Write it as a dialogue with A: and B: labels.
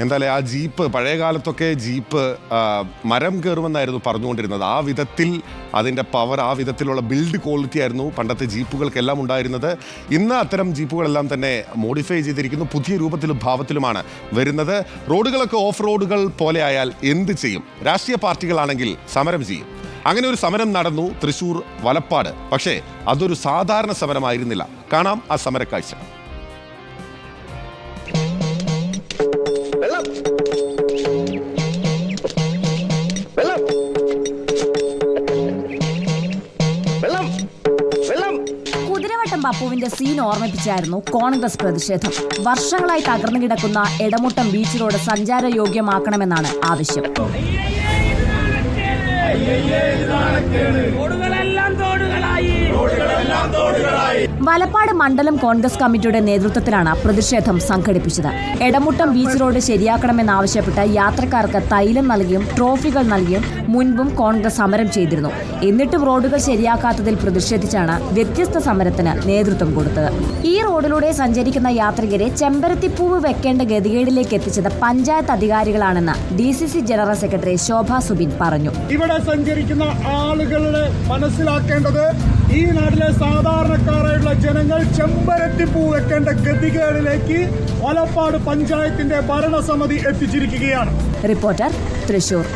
A: എന്തായാലും ആ ജീപ്പ് പഴയ കാലത്തൊക്കെ ജീപ്പ് മരം കയറുമെന്നായിരുന്നു പറഞ്ഞുകൊണ്ടിരുന്നത്. ആ വിധത്തിൽ അതിൻ്റെ പവർ, ആ വിധത്തിലുള്ള ബിൽഡ് ക്വാളിറ്റി ആയിരുന്നു പണ്ടത്തെ ജീപ്പുകൾക്കെല്ലാം ഉണ്ടായിരുന്നത്. ഇന്ന് അത്തരം ജീപ്പുകളെല്ലാം തന്നെ മോഡിഫൈ ചെയ്തിരിക്കുന്നു, പുതിയ രൂപത്തിലും ഭാവത്തിലുമാണ് വരുന്നത്. റോഡുകളൊക്കെ ഓഫ് റോഡുകൾ പോലെ ആയാൽ എന്ത് ചെയ്യും? രാഷ്ട്രീയ പാർട്ടികളാണെങ്കിൽ സമരം ചെയ്യും. അങ്ങനെ ഒരു സമരം നടന്നു തൃശ്ശൂർ വലപ്പാട്. പക്ഷേ അതൊരു സാധാരണ സമരമായിരുന്നില്ല. കാണാം ആ സമരക്കാഴ്ച.
B: കുതിരവട്ടം പപ്പുവിന്റെ സീൻ ഓർമ്മിപ്പിച്ചായിരുന്നു കോൺഗ്രസ് പ്രതിഷേധം. വർഷങ്ങളായി തകർന്നു കിടക്കുന്ന എടമുട്ടം ബീച്ച് റോഡ് സഞ്ചാരയോഗ്യമാക്കണമെന്നാണ് ആവശ്യം. വലപ്പാട് മണ്ഡലം കോൺഗ്രസ് കമ്മിറ്റിയുടെ നേതൃത്വത്തിലാണ് പ്രതിഷേധം സംഘടിപ്പിച്ചത്. എടമുട്ടം ബീച്ച് റോഡ് ശരിയാക്കണമെന്നാവശ്യപ്പെട്ട് യാത്രക്കാർക്ക് തൈലം നൽകിയും ട്രോഫികൾ നൽകിയും മുൻപും കോൺഗ്രസ് സമരം ചെയ്തിരുന്നു. എന്നിട്ടും റോഡുകൾ ശരിയാക്കാത്തതിൽ പ്രതിഷേധിച്ചാണ് വ്യത്യസ്ത സമരത്തിന് നേതൃത്വം കൊടുത്തത്. ഈ റോഡിലൂടെ സഞ്ചരിക്കുന്ന യാത്രികരെ ചെമ്പരത്തിപ്പൂവ് വെക്കേണ്ട ഗതികേടിലേക്ക് എത്തിച്ചത് പഞ്ചായത്ത് അധികാരികളാണെന്ന് DCC ജനറൽ സെക്രട്ടറി ശോഭ സുബിൻ പറഞ്ഞു.
C: ഇവിടെ സഞ്ചരിക്കുന്ന ആളുകളുടെ മനസ്സിലാക്കേണ്ടത്, ഈ നാട്ടിലെ സാധാരണക്കാരായുള്ള ജനങ്ങൾ ചെമ്പരത്തിപ്പൂ വെക്കേണ്ട ഗതികേടിലേക്ക് വലപ്പാട് പഞ്ചായത്തിന്റെ ഭരണസമിതി എത്തിച്ചിരിക്കുകയാണ്.
B: റിപ്പോർട്ടർ, തൃശൂർ.